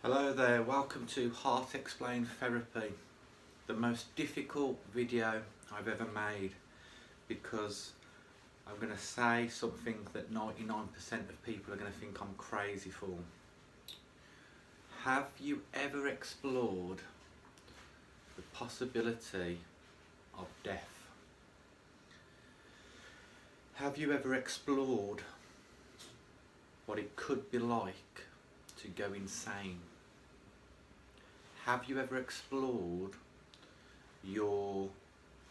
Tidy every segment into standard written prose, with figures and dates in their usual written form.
Hello there, welcome to Heart Explained Therapy, the most difficult video I've ever made because I'm going to say something that 99% of people are going to think I'm crazy for. Have you ever explored the possibility of death? Have you ever explored what it could be like to go insane? Have you ever explored your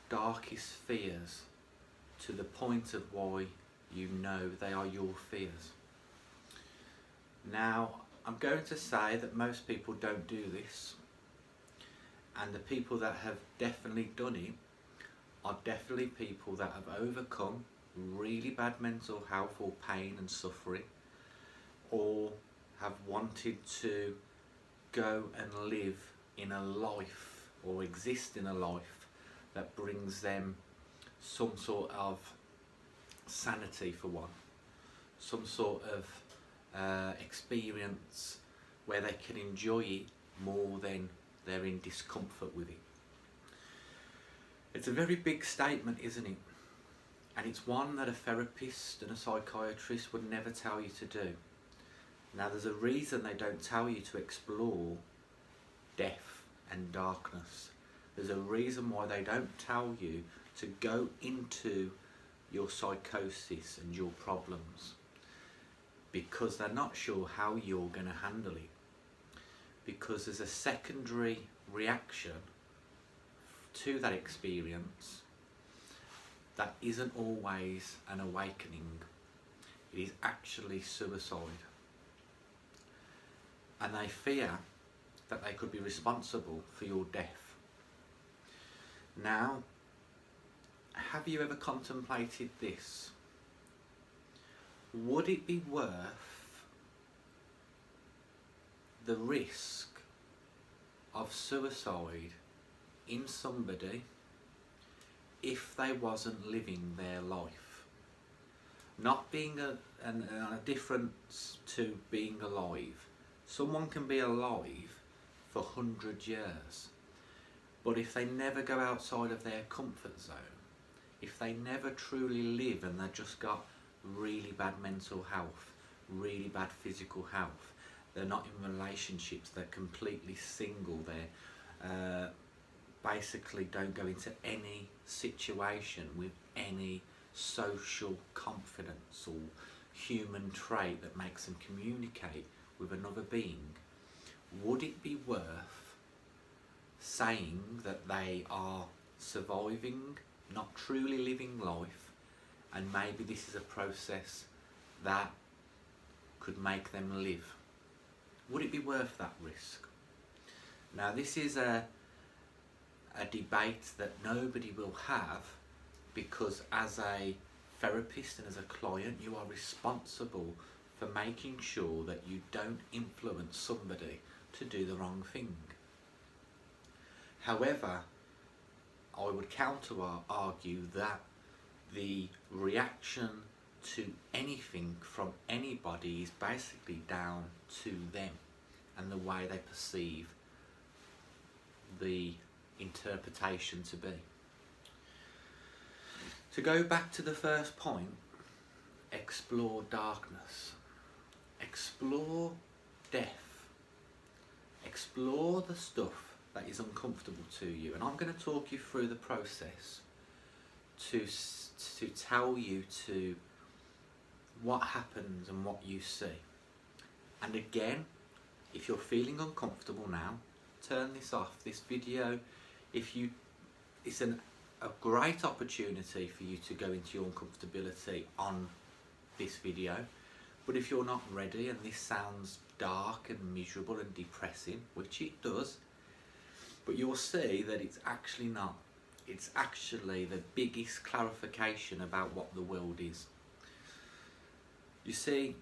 darkest fears to the point of why you know they are your fears? Now, I'm going to say that most people don't do this, and the people that have definitely done it are definitely people that have overcome really bad mental health or pain and suffering, or have wanted to go and live in a life or exist in a life that brings them some sort of sanity, for one, some sort of experience where they can enjoy it more than they're in discomfort with it. It's a very big statement, isn't it? And it's one that a therapist and a psychiatrist would never tell you to do. Now, there's a reason they don't tell you to explore death and darkness. There's a reason why they don't tell you to go into your psychosis and your problems, because they're not sure how you're going to handle it, because there's a secondary reaction to that experience that isn't always an awakening. It is actually suicide. And they fear that they could be responsible for your death. Now, have you ever contemplated this? Would it be worth the risk of suicide in somebody if they wasn't living their life? Not being a difference to being alive. Someone can be alive for 100 years, but if they never go outside of their comfort zone, if they never truly live and they've just got really bad mental health, really bad physical health, they're not in relationships, they're completely single, they're basically don't go into any situation with any social confidence or human trait that makes them communicate with another being, would it be worth saying that they are surviving, not truly living life, and maybe this is a process that could make them live? Would it be worth that risk? Now, this is a debate that nobody will have, because as a therapist and as a client, you are responsible for making sure that you don't influence somebody to do the wrong thing. However, I would counter argue that the reaction to anything from anybody is basically down to them and the way they perceive the interpretation to be. To go back to the first point, explore darkness, explore death, explore the stuff that is uncomfortable to you. And I'm going to talk you through the process to tell you to what happens and what you see. And again, if you're feeling uncomfortable now, turn this off. This video, it's a great opportunity for you to go into your uncomfortability on this video. But if you're not ready and this sounds dark and miserable and depressing, which it does, but you'll see that it's actually not. It's actually the biggest clarification about what the world is. You see,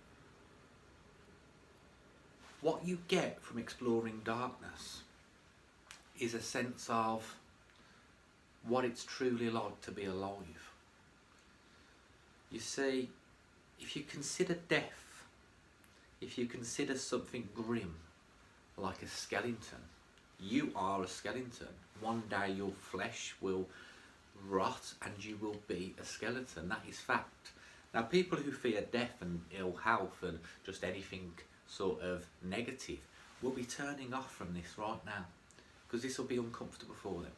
what you get from exploring darkness is a sense of what it's truly like to be alive. You see, if you consider death, if you consider something grim, like a skeleton. You are a skeleton. One day your flesh will rot and you will be a skeleton. That is fact. Now, people who fear death and ill health and just anything sort of negative will be turning off from this right now, because this will be uncomfortable for them.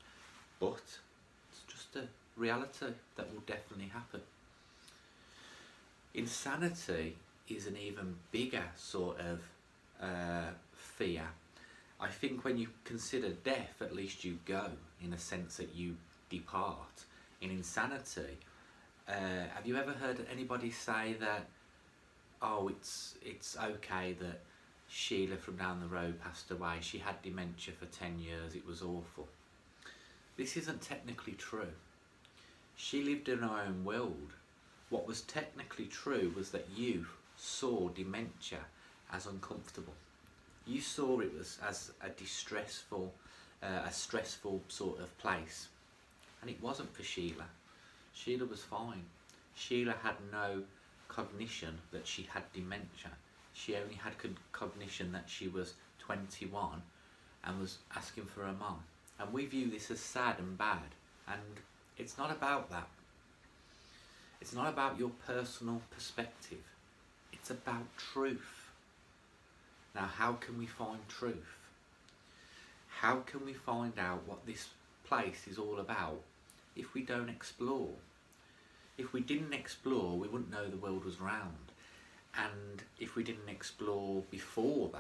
But it's just a reality that will definitely happen. Insanity is an even bigger sort of fear. I think when you consider death, at least you go, in a sense that you depart. In insanity, have you ever heard anybody say that, oh, it's okay that Sheila from down the road passed away, she had dementia for 10 years, it was awful? This isn't technically true. She lived in her own world. What was technically true was that you saw dementia as uncomfortable. You saw it as a distressful, a stressful sort of place. And it wasn't for Sheila. Sheila was fine. Sheila had no cognition that she had dementia. She only had cognition that she was 21 and was asking for her mum. And we view this as sad and bad. And it's not about that. It's not about your personal perspective. It's about truth. Now, how can we find truth? How can we find out what this place is all about if we don't explore? If we didn't explore, we wouldn't know the world was round. And if we didn't explore before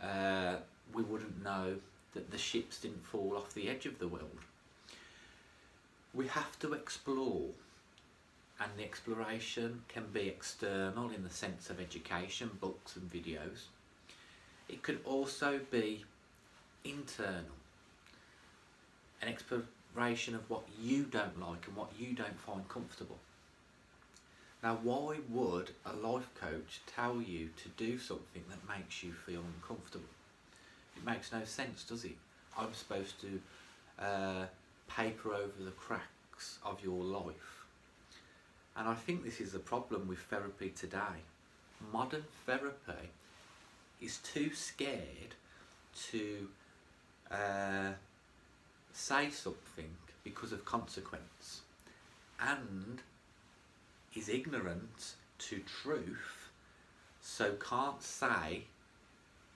that, we wouldn't know that the ships didn't fall off the edge of the world. We have to explore. And the exploration can be external in the sense of education, books and videos. It could also be internal. An exploration of what you don't like and what you don't find comfortable. Now, why would a life coach tell you to do something that makes you feel uncomfortable? It makes no sense, does it? I'm supposed to paper over the cracks of your life. And I think this is the problem with therapy today. Modern therapy is too scared to say something because of consequence, and is ignorant to truth, so can't say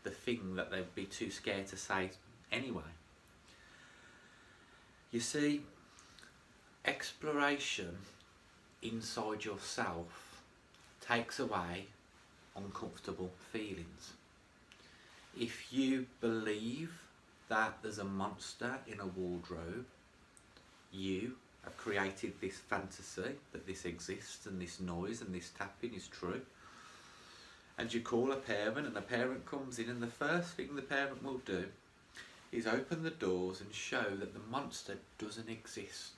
the thing that they'd be too scared to say anyway. You see, exploration inside yourself takes away uncomfortable feelings. If you believe that there's a monster in a wardrobe, you have created this fantasy that this exists and this noise and this tapping is true, and you call a parent and the parent comes in, and the first thing the parent will do is open the doors and show that the monster doesn't exist.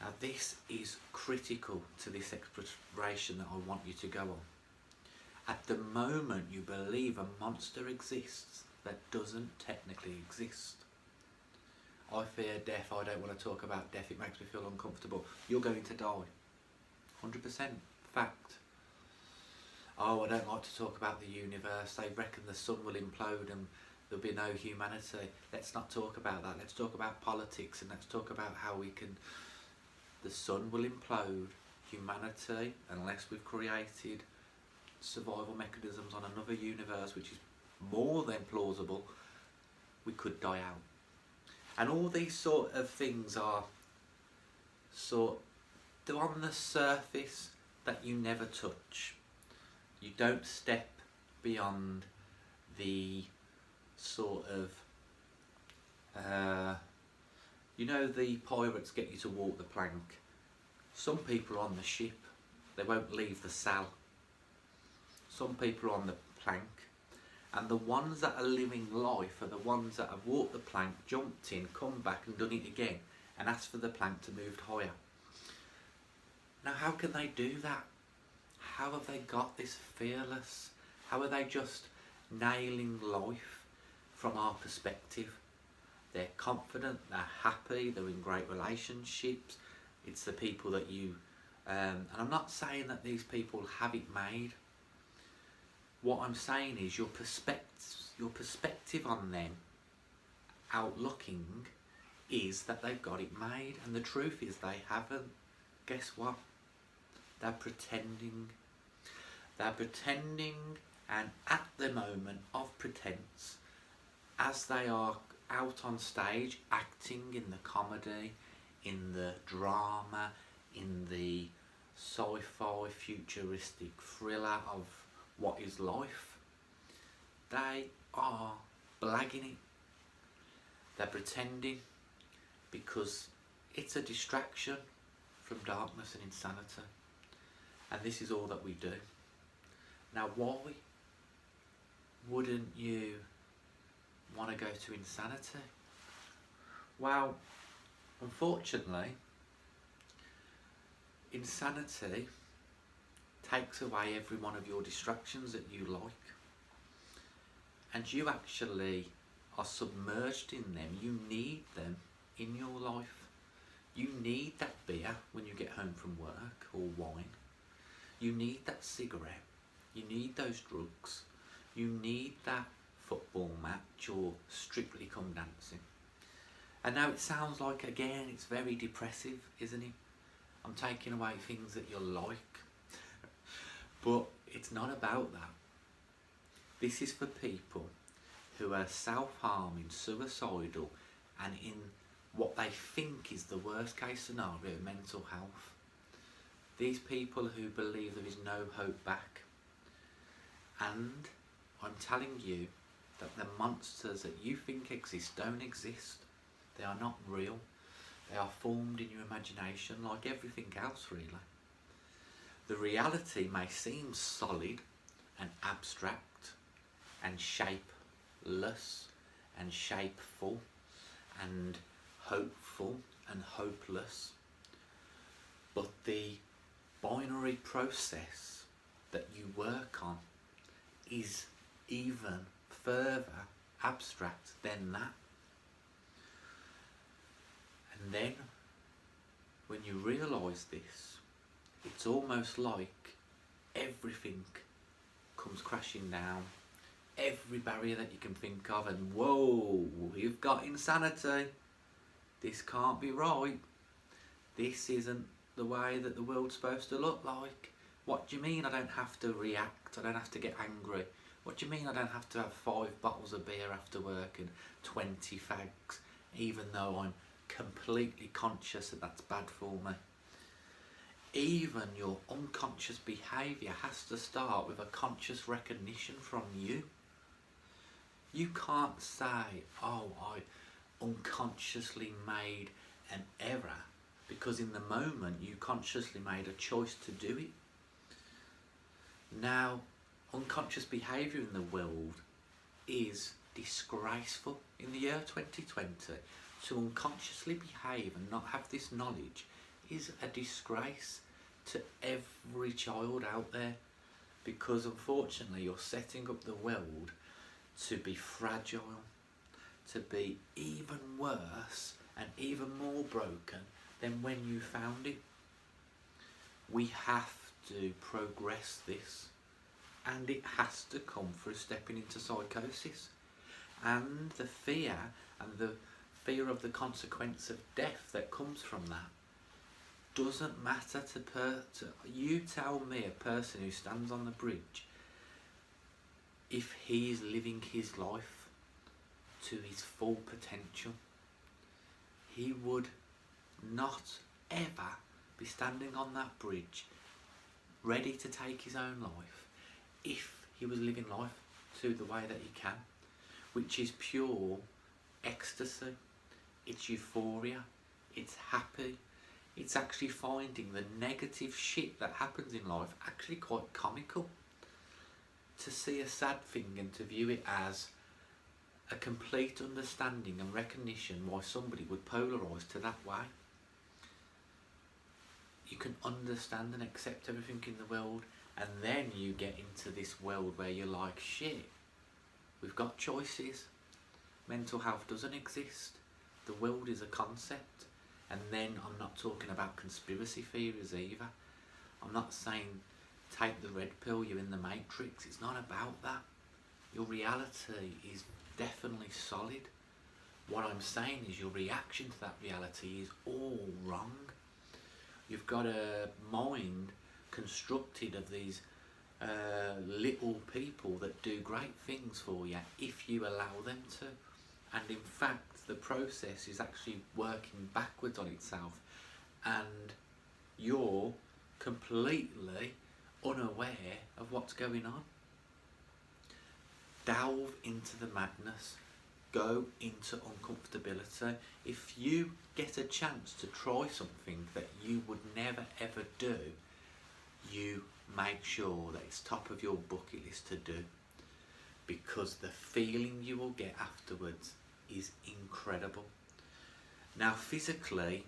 Now, this is critical to this exploration that I want you to go on. At the moment you believe a monster exists that doesn't technically exist. I fear death, I don't want to talk about death, it makes me feel uncomfortable. You're going to die. 100% fact. Oh, I don't like to talk about the universe, they reckon the sun will implode and there'll be no humanity. Let's not talk about that, let's talk about politics, and let's talk about how we can... The sun will implode, humanity, unless we've created survival mechanisms on another universe which is more than plausible, we could die out. And all these sort of things are they're on the surface that you never touch. You don't step beyond the sort of you know, the pirates get you to walk the plank. Some people are on the ship, they won't leave the cell. Some people are on the plank, and the ones that are living life are the ones that have walked the plank, jumped in, come back and done it again, and asked for the plank to move higher. Now, how can they do that? How have they got this fearless? How are they just nailing life from our perspective? They're confident, they're happy, they're in great relationships. It's the people that you... and I'm not saying that these people have it made. What I'm saying is your perspective on them outlooking is that they've got it made, and the truth is they haven't. Guess what? They're pretending. They're pretending, and at the moment of pretense, as they are out on stage acting in the comedy, in the drama, in the sci-fi futuristic thriller of what is life, they are blagging it. They're pretending because it's a distraction from darkness and insanity, and this is all that we do. Now, why wouldn't you want to go to insanity? Well, unfortunately, insanity takes away every one of your distractions that you like, and you actually are submerged in them. You need them in your life. You need that beer when you get home from work, or wine. You need that cigarette. You need those drugs. You need that football match or Strictly Come Dancing. And now it sounds like, again, it's very depressive, isn't it? I'm taking away things that you like. But it's not about that. This is for people who are self-harming, suicidal, and in what they think is the worst case scenario, mental health. These people who believe there is no hope back. And I'm telling you that the monsters that you think exist don't exist. They are not real. They are formed in your imagination like everything else, really. The reality may seem solid and abstract and shapeless and shapeful and hopeful and hopeless, but the binary process that you work on is even further abstract than that. And then when you realise this, it's almost like everything comes crashing down, every barrier that you can think of, and whoa, you've got insanity. This can't be right. This isn't the way that the world's supposed to look like. What do you mean I don't have to react? I don't have to get angry? What do you mean I don't have to have 5 bottles of beer after work and 20 fags, even though I'm completely conscious that that's bad for me? Even your unconscious behaviour has to start with a conscious recognition from you. You can't say, oh, I unconsciously made an error, because in the moment you consciously made a choice to do it. Now, unconscious behaviour in the world is disgraceful. In the year 2020, to unconsciously behave and not have this knowledge is a disgrace to every child out there, because unfortunately you're setting up the world to be fragile, to be even worse and even more broken than when you found it. We have to progress this, and it has to come through stepping into psychosis, and the fear of the consequence of death that comes from that doesn't matter to you. Tell me a person who stands on the bridge, if he's living his life to his full potential, he would not ever be standing on that bridge ready to take his own life if he was living life to the way that he can, which is pure ecstasy. It's euphoria, it's happy, it's actually finding the negative shit that happens in life actually quite comical. To see a sad thing and to view it as a complete understanding and recognition why somebody would polarise to that way. You can understand and accept everything in the world, and then you get into this world where you're like, shit, we've got choices. Mental health doesn't exist. The world is a concept. And then I'm not talking about conspiracy theories either. I'm not saying take the red pill, you're in the matrix. It's not about that. Your reality is definitely solid. What I'm saying is your reaction to that reality is all wrong. You've got a mind constructed of these little people that do great things for you if you allow them to. And in fact, the process is actually working backwards on itself, and you're completely unaware of what's going on. Delve into the madness. Go into uncomfortability. If you get a chance to try something that you would never ever do, you make sure that it's top of your bucket list to do, because the feeling you will get afterwards is incredible. Now, physically,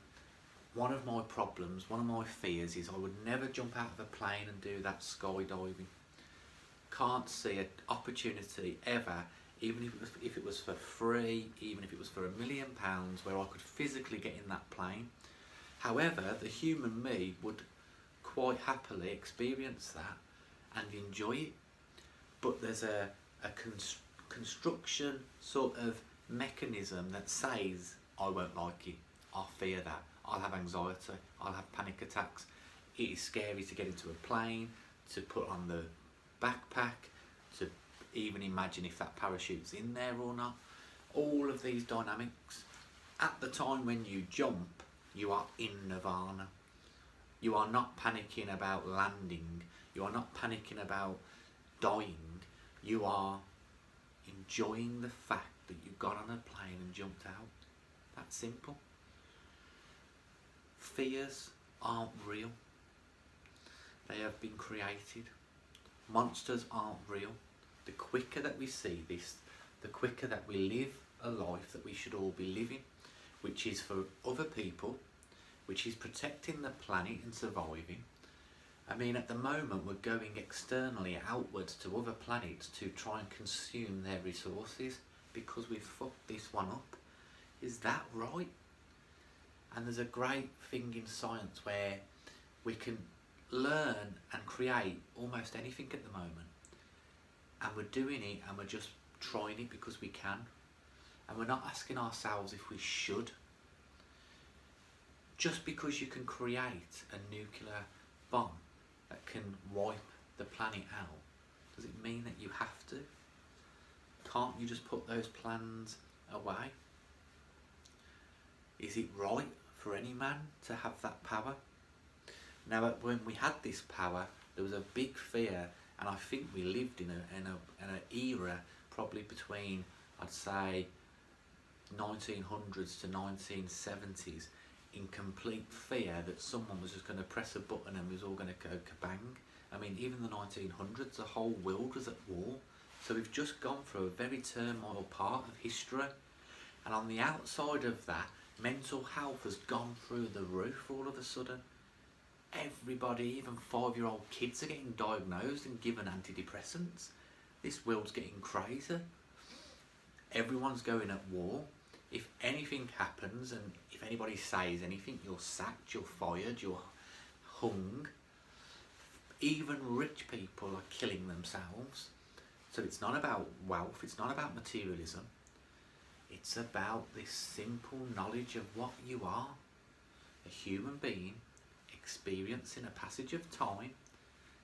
one of my problems, one of my fears is I would never jump out of a plane and do that skydiving. Can't see an opportunity ever, even if it was for free, even if it was for £1 million, where I could physically get in that plane. However, the human me would quite happily experience that and enjoy it. But there's a construction sort of mechanism that says I won't like it, I'll fear that, I'll have anxiety, I'll have panic attacks. It is scary to get into a plane, to put on the backpack, to even imagine if that parachute's in there or not. All of these dynamics. At the time when you jump, you are in nirvana. You are not panicking about landing. You are not panicking about dying. You are enjoying the fact that you got on a plane and jumped out. That's simple. Fears aren't real. They have been created. Monsters aren't real. The quicker that we see this, the quicker that we live a life that we should all be living, which is for other people, which is protecting the planet and surviving. I mean, at the moment we're going externally outwards to other planets to try and consume their resources because we've fucked this one up. Is that right? And there's a great thing in science where we can learn and create almost anything at the moment, and we're doing it and we're just trying it because we can, and we're not asking ourselves if we should. Just because you can create a nuclear bomb that can wipe the planet out, does it mean that you have to? Can't you just put those plans away? Is it right for any man to have that power? Now, when we had this power, there was a big fear, and I think we lived in an era probably between, I'd say, 1900s to 1970s, in complete fear that someone was just going to press a button and it was all going to go kabang. I mean, even the 1900s, the whole world was at war. So we've just gone through a very turmoil part of history. And on the outside of that, mental health has gone through the roof all of a sudden. Everybody, even 5-year-old kids, are getting diagnosed and given antidepressants. This world's getting crazy. Everyone's going at war. If anything happens and if anybody says anything, you're sacked, you're fired, you're hung. Even rich people are killing themselves. So it's not about wealth, it's not about materialism. It's about this simple knowledge of what you are. A human being experiencing a passage of time,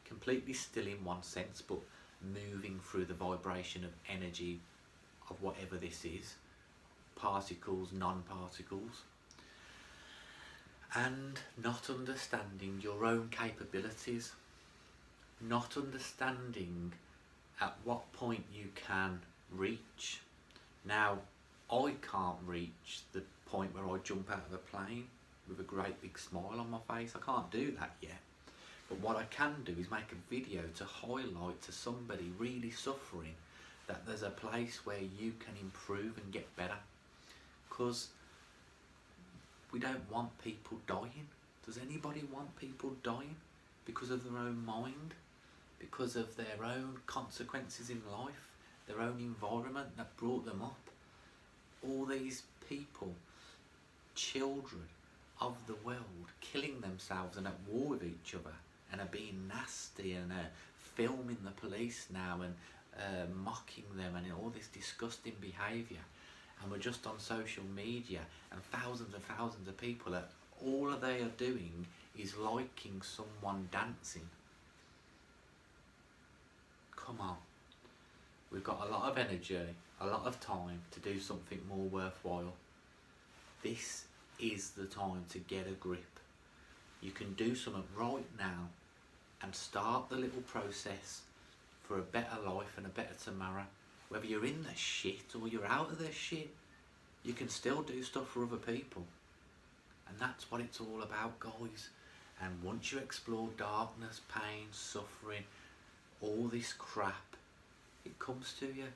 completely still in one sense, but moving through the vibration of energy of whatever this is. Particles, non-particles, and not understanding your own capabilities, not understanding at what point you can reach. Now, I can't reach the point where I jump out of a plane with a great big smile on my face. I can't do that yet. But what I can do is make a video to highlight to somebody really suffering that there's a place where you can improve and get better. Because we don't want people dying. Does anybody want people dying because of their own mind? Because of their own consequences in life? Their own environment that brought them up? All these people, children of the world, killing themselves and at war with each other and are being nasty and filming the police now and mocking them and all this disgusting behaviour, and we're just on social media and thousands of people are, all they are doing is liking someone dancing. Come on. We've got a lot of energy, a lot of time to do something more worthwhile. This is the time to get a grip. You can do something right now and start the little process for a better life and a better tomorrow. Whether you're in the shit or you're out of the shit, you can still do stuff for other people. And that's what it's all about, guys. And once you explore darkness, pain, suffering, all this crap, it comes to you.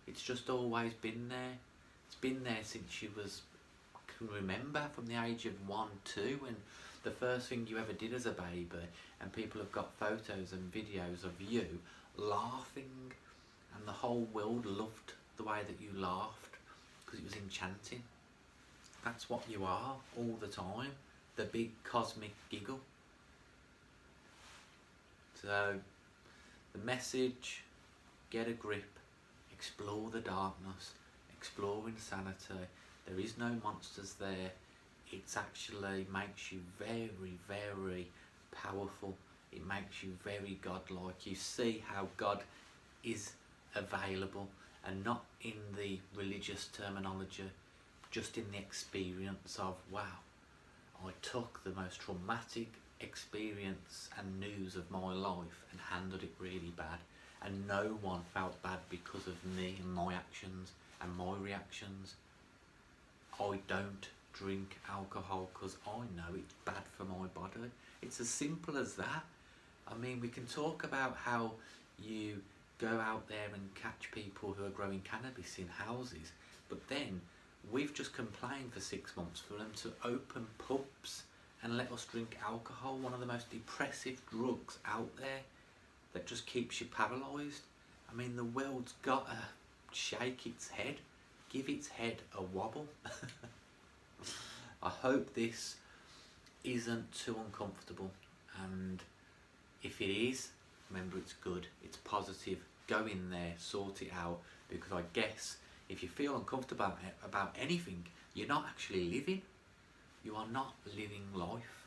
It's just always been there. It's been there since you can remember, from the age of 1, 2, and the first thing you ever did as a baby, and people have got photos and videos of you laughing, and the whole world loved the way that you laughed because it was enchanting. That's what you are all the time, the big cosmic giggle. So the message: get a grip, explore the darkness, explore insanity. There is no monsters there. It actually makes you very, very powerful. It makes you very godlike. You see how God is available, and not in the religious terminology, just in the experience of, wow, I took the most traumatic experience and news of my life and handled it really bad, and no one felt bad because of me and my actions and my reactions. I don't drink alcohol because I know it's bad for my body. It's as simple as that. I mean, we can talk about how you go out there and catch people who are growing cannabis in houses, but then we've just complained for 6 months for them to open pubs and let us drink alcohol, one of the most depressive drugs out there that just keeps you paralysed. I mean, the world's got to shake its head, give its head a wobble. I hope this isn't too uncomfortable, and if it is, remember, it's good, it's positive. Go in there, sort it out, because I guess if you feel uncomfortable about anything, you're not actually living. You are not living life.